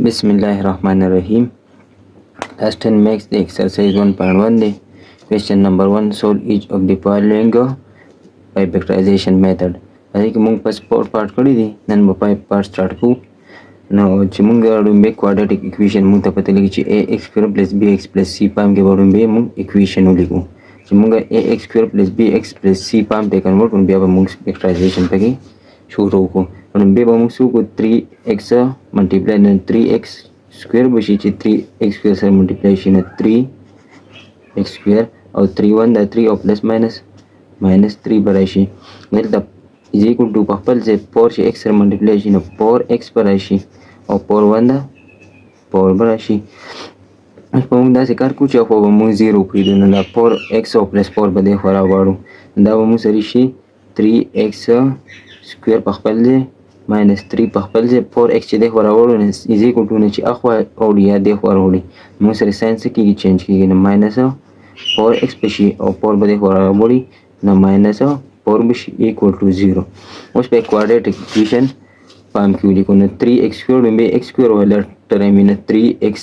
Bismillahirrahmanirrahim. Class 10 makes the exercise 1.1 day. Question number 1. Solve each of the following by factorization method. Jadi mung pas part kali di nan bapai part start ku. Now mung garu be quadratic equation mung tapati lagi ax square plus bx plus c pam ke baru be mung equation uliku. Mung ax square plus bx plus c pam te convert mung biaba mung factorization pagi shuru ku. Mung biaba mung su ku 3x multiply dengan 3x square बशी 3x square से multiplication 3x square और 3 1 दा 3 और plus minus 3 बराशी नेल दा is equal to पहपल से 4 से x से multiplication 4x बराशी और 4 1 दा 4 बराशी इस पर मुंडा से कर कुछ अफवा मुंग 0 की देना दा 4x और प्लस 4 बदे खरा वाड़ू दा मुंग सरीशी 3x square पहपल से minus 3 पहपल से 4x چې د خورولو نه is equal to نه چې اخوا اوړي یا د خورولي موږ سره ساين څه کېږي چینج کېږي نه minus 4x بشي او 4 به د خورولي نه minus 4 بشي equal to 0 اوس په quadratic equation پام کې ولیکو نه 3x square به x square ولا ټرمي نه 3x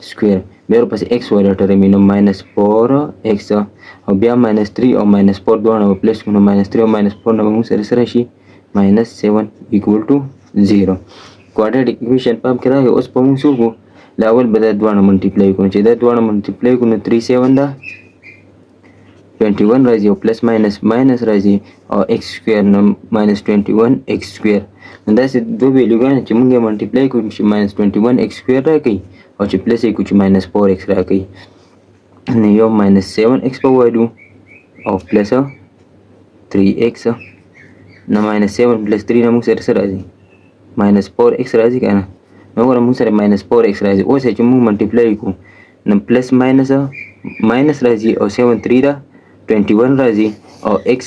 square بیا ورپسې x ولا ټرمي نه minus 4x او بیا minus 3 او minus 4 دواړه په پلس کو نه minus 3 او minus 4 نه موږ سره سره شي minus 7 equal to 0 quadratic equation پام کې راغی اوس په موږ څه وکړو لاول به دا دواړه ملټیپلای کړو چې دا دواړه ملټیپلای کړو نو 3 7 دا 21 راځي او پلس ماینس راځي او x سکوير نو minus 21 x سکوير نو دا چې دوه ویلیوګان چې موږ یې ملټیپلای کړو چې minus 21 x سکوير راکړي او چې پلس یې کړو چې minus 4x راکړي نو یو minus 7x په وایو او پلس 3x نو minus 7 plus 3 نه موږ سره سره راځي minus 4x راځي کنه نو ګوره موږ سره minus 4x راځي اوس چې موږ ملټیپلای کوو نو پلس ماینس راځي او 7 3 دا 21 راځي او x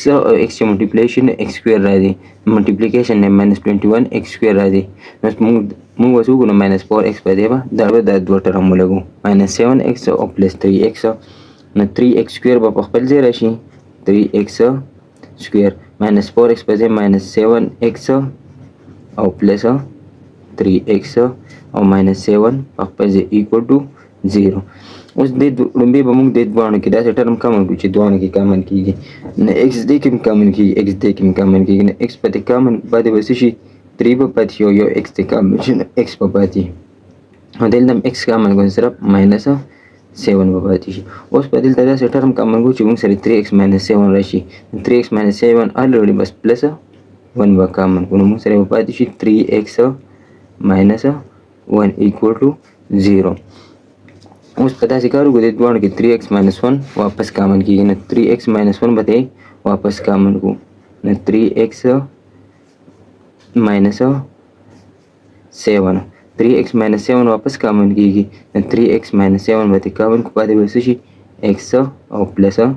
چې ملټیپلیکیشن x سکوير راځي ملټیپلیکیشن نه minus 21 x سکوير راځي نو موږ وسو کو نو minus 4x په دی با دا د دوه ټرم لګو minus 7x او plus 3x نو 3x سکوير په خپل ځای راشي 3x سکوير minus 4x په ځای minus 7x او plus 3x او minus 7 په خپل ځای equal to 0 اوس د لومبي به موږ د دوانو کې داسې ټرم کامن کړو چې دوانو کې کامن کیږي نه x دې کې کامن کیږي x دې کې کامن کیږي نه x پته کامن باندې وسې شي 3 په پاتې یو x ته کامن شي x په پاتې او دلته x کامن کوو صرف minus 7 په پاتې شي اوس په دلته داسې ټرم کامن کوو چې موږ سره 3x minus 7 راشي 3x minus 7 already بس پلس 1 به کامن کوو موږ سره په پاتې شي 3x minus 1 equal to 0 اوس په داسې کار وکړو د دوانو کې 3x minus 1 واپس کامن کیږي نو 3x minus 1 به واپس کامن کوو نو 3x minus 7 3x minus 7 واپس کامن کیږي نو 3x minus 7 به کامن کو پاتې به شي x او پلس 1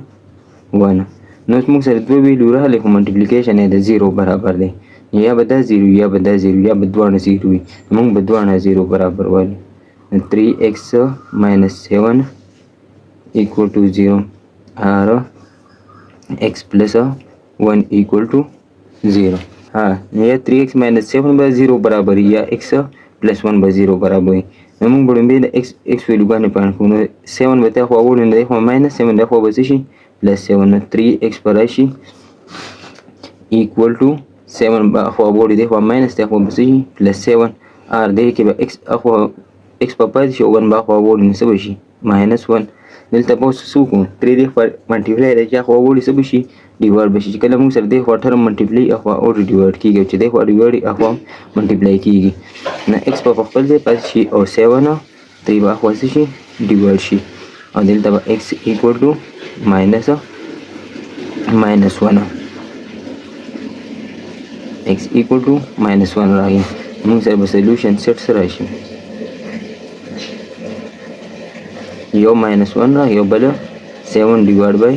نو موږ سره دوه ویلو راغلي خو ملټیپلیکیشن یې د 0 برابر دی یا به دا 0 یا به دا 0 یا به دوانه 0 وي موږ به دوانه 0 برابر وایو 3x minus 7 equal to 0 or x plus 1 equal to 0 हाँ या 3x minus 7 by 0 बराबर या x plus 1 by 0 बराबर है नमूंग बड़े में x value बाने पान को 7 बता हुआ वो नहीं देखो minus 7 देखो बस इसी plus 7 3x पर इसी equal to 7 हुआ वो देखो minus देखो बस इसी plus 7 r देखे बा x हुआ x په پاتې شي 1 به خوا وړي څه به شي minus 1 دلته به اوس څه وکړو 3 دی ملټیپلای دی چې خوا وړي څه به شي ډیوایډ به شي چې کله موږ سره دی خوا ټرم ملټیپلای اخوا او ډیوایډ کېږي چې دی خوا ډیوایډ اخوا ملټیپلای کېږي نه x په خپل ځای پاتې شي او 7 3 به اخوا څه شي ډیوایډ شي او دلته به x equal to minus 1 x equal to minus 1 راغی موږ سره به سولوشن سیټ سره راشي यो minus 1 را यो बल 7 divided by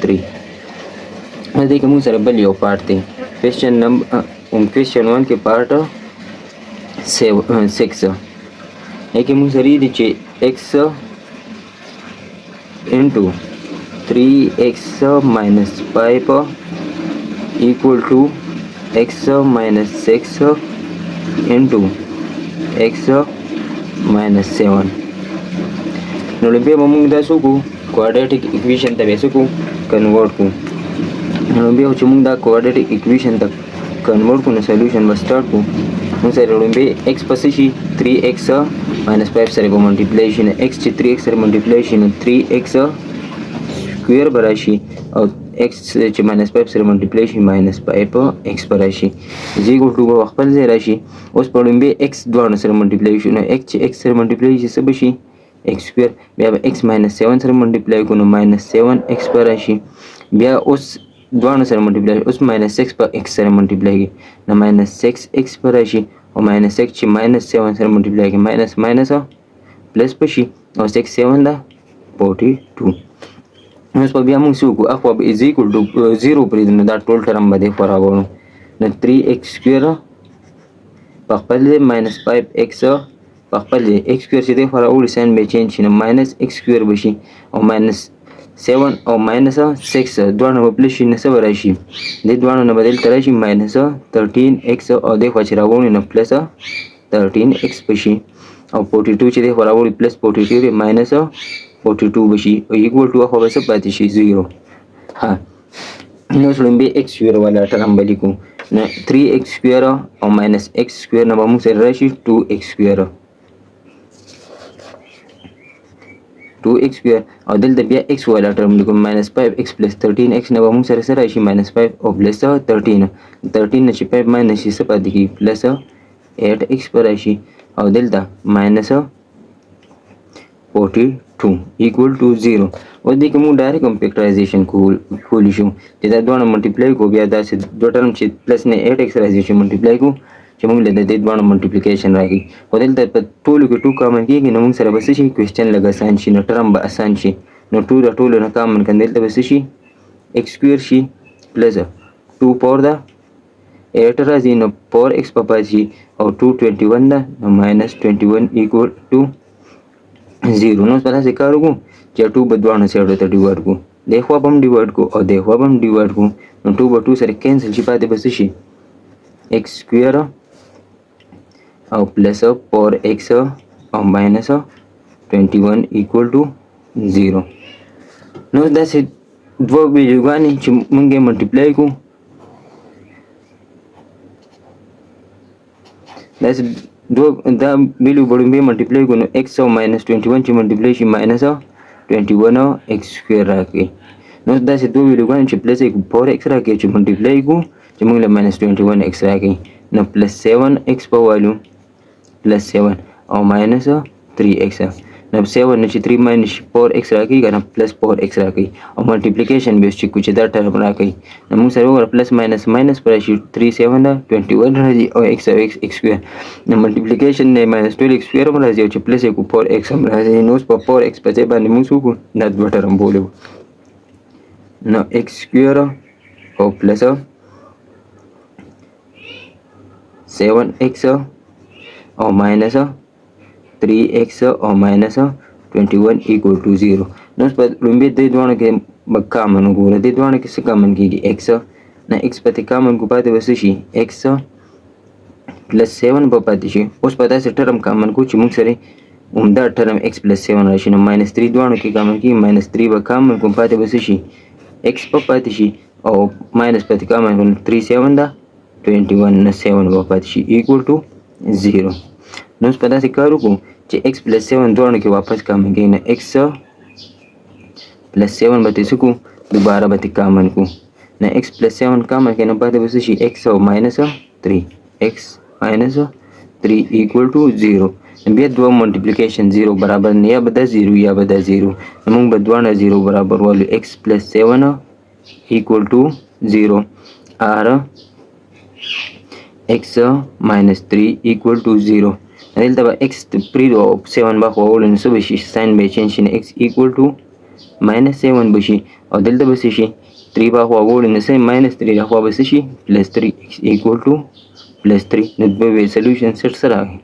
3 देखिए मुझे सर बल यो पार्ट थे क्वेश्चन नंबर क्वेश्चन 1 के पार्ट 6 है कि मुझे सर ये x into 3x minus 5 equal to x minus 6 into x minus 7. نو بیا به موږ دا څه وکړو کوادریټک اکویشن ته بیا څه کړو کنورټ کړو. نو بیا چې موږ دا کوادریټک اکویشن ته کنورټ کړو نو سلیوشن به سټارټ کړو. موږ سره لومبی x پس شي 3x minus 5 سره به ملټیپلای شي. x چې 3x سره ملټیپلای شي نو 3x سکویر به راشي او x چې minus 5 سره ملټیپلای شي minus 5x به راشي. z equal to به خپل ځای راشي. اوس په لومبی x دواړه سره ملټیپلای شي نو x چې x سره ملټیپلای شي څه به شي x سکویر. بیا به x minus 7 سره ملټیپلای کړو نو minus 7x به راشي. بیا اوس دواړه سره ملټیپلای اوس minus 6 په x سره ملټیپلای کی نو minus 6x به راشي او minus 6 چې minus 7 سره ملټیپلای کی minus minus پلس بشي او 6 7 دا 42. اوس په بیا موږ څه وکړو اخوا به از ایکول ټو 0 پرېږدو نو دا ټول ټرم به دې خوا راوړو نو 3x سکویر په خپل ځای minus 5x په خپل ځای x سکویر چې دې خوا راوړي ساین به چینج شي نو minus x سکویر به شي او minus 7 او minus 6 دواړه به پلس شي نو څه به راشي دې دواړو نه به دلته راشي minus 13x او دې خوا چې راوړي نو پلس 13x به شي او 42 چې دې خوا راوړي پلس 42 دی minus 42 به شي او equal to خو به څه پاتې شي 0. ها نو اوس لومبی x سکویر والا ټرم به لیکو نو 3x سکویر او minus x سکویر نه به موږ سره راشي 2x سکویر 2x سکویر او دلته بیا x والا ټرم لیکو minus 5x plus 13x نه به موږ سره سره راشي minus 5 او plus 13 نه چې 5 minus شي څه پاتې کېږي plus 8x به راشي او دلته minus 42 equal to 0. او دې کې موږ ډایرکټ هم فیکټرایزیشن کولی شو چې دا دواړه ملټیپلای کو بیا داسې دوه ټرم چې پلس نه 8x راځي چې ملټیپلای کو چې موږ له دې دواړو ملټیپلیکیشن راکړي خو دلته په ټولو کې 2 کامن کېږي نو موږ سره به څه شي کوېسچن لږ اسان شي نو ټرم به اسان شي نو 2 د ټولو نه کامن کړه دلته به څه شي x سکویر شي پلس 2 پاور ده 8 راځي نو پاور x په پاتې شي او 2 21 ده نو minus 21 equal to 0. نو په داسې کار وکړو چې 2 به دواړو سایډو ته ډیوایډ کړو دې خوا به هم ډیوایډ کړو او دې خوا به هم ډیوایډ کړو نو 2 به 2 سره کینسل شي پاتې به څه شي x سکویر او پلس پاور x او ماینس 21 equal to 0. نو داسې دوه ویډیوګانې چې موږ یې ملټیپلای کړو داسې دا ویلو به ملټیپلای کړو نو x او minus 21 چې ملټیپلای شي minus 21 x سکویر راکړي نو داسې دوه ویلوګانې چې پلس یې پاور x راکړي چې ملټیپلای کړو چې موږ له minus 21 x راکړي نو پلس 7x په والو پلس 7 او minus 3x نو 7 نه چې 3 minus پاور x راکړي کنه پلس پاور x راکړي او ملټیپلیکیشن به چې کو چې دا ټرم راکړي نو موږ سره وګوره پلس ماینس پر شي 3 7 دا 21 راځي او x او x سکویر نو ملټیپلیکیشن نه minus 12x سکویر هم راځي او چې پلس یې کو پاور x هم راځي نو په پاور x په ځای باندې موږ وکړو دا دوه ټرم بولو نو x سکویر او پلس 7x او minus 3x او minus 21 equal to 0. نو په لومبي دې دوه کې کامن وګوره دې دوه کې څه کامن کېږي x نه x پته کامن کو پاتې وسه شي x پلس 7 په پاتې شي اوس په داسې ټرم کامن کو چې موږ سره عمده ټرم x پلس 7 راشي نو minus 3 دوه کې کامن کېږي minus 3 به کامن کو پاتې وسه شي x په پاتې شي او minus پته کامن کو 3 7 دا 21 نه 7 به پاتې شي equal to 0. نو په داسې کار وکړو چې x پلس 7 دوه کې واپس کامن کېږي نه x پلس 7 به تاسو کو دوباره به کامن کو نه x پلس 7 کامن کې نه پاتې به شي x او minus 3 x minus 3 equal to 0. بیا دوه ملټیپلیکیشن 0 برابر نه یا به د 0 یا به د 0 موږ به دوه 0 برابر والو x پلس 7 equal to 0 r x minus 3 equal to 0. دلته به x پرې او 7 به خو ولنو څه به شي ساین به چینج شي x equal to minus 7 به شي او دلته به څه شي 3 به خو ولنو څه minus 3 به خو به څه شي plus 3 x equal to plus 3. نو به سولوشن سیټ سره راغی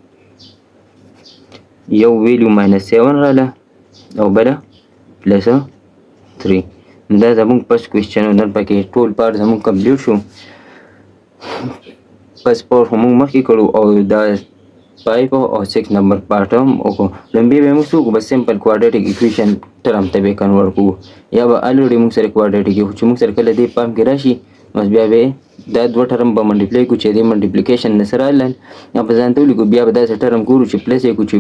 یو ویلیو minus 7 رااله او بل plus 3. دا زموږ پس کوېسچن نن پکې ټول پارت زموږ کمپلیټ شو پس پاور هم مخکې کړو او دا 5 او 6 نمبر پارت هم وکړو. لومبي به موږ څه وکړو، بس سمپل کوادریټک ایکویشن ټرم ته به کنورټ کړو، یا به الریډي موږ سره کوادریټک یو چې موږ سره کله دې پام کې راشي بس بیا به دا دوه ټرم به منټیپلای کړو چې دې منټیپلیکیشن نه سره حلل یا په ځان ته ولیکو، بیا به داسې ټرم ګورو چې پلس یې کړو چې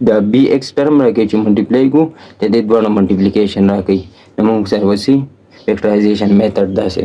دا بي ایکس ټرم راکوي چې منټیپلای کړو د دې دواړو منټیپلیکیشن راکوي. نو موږ سره وسي فیکټرایزیشن میتھډ داسې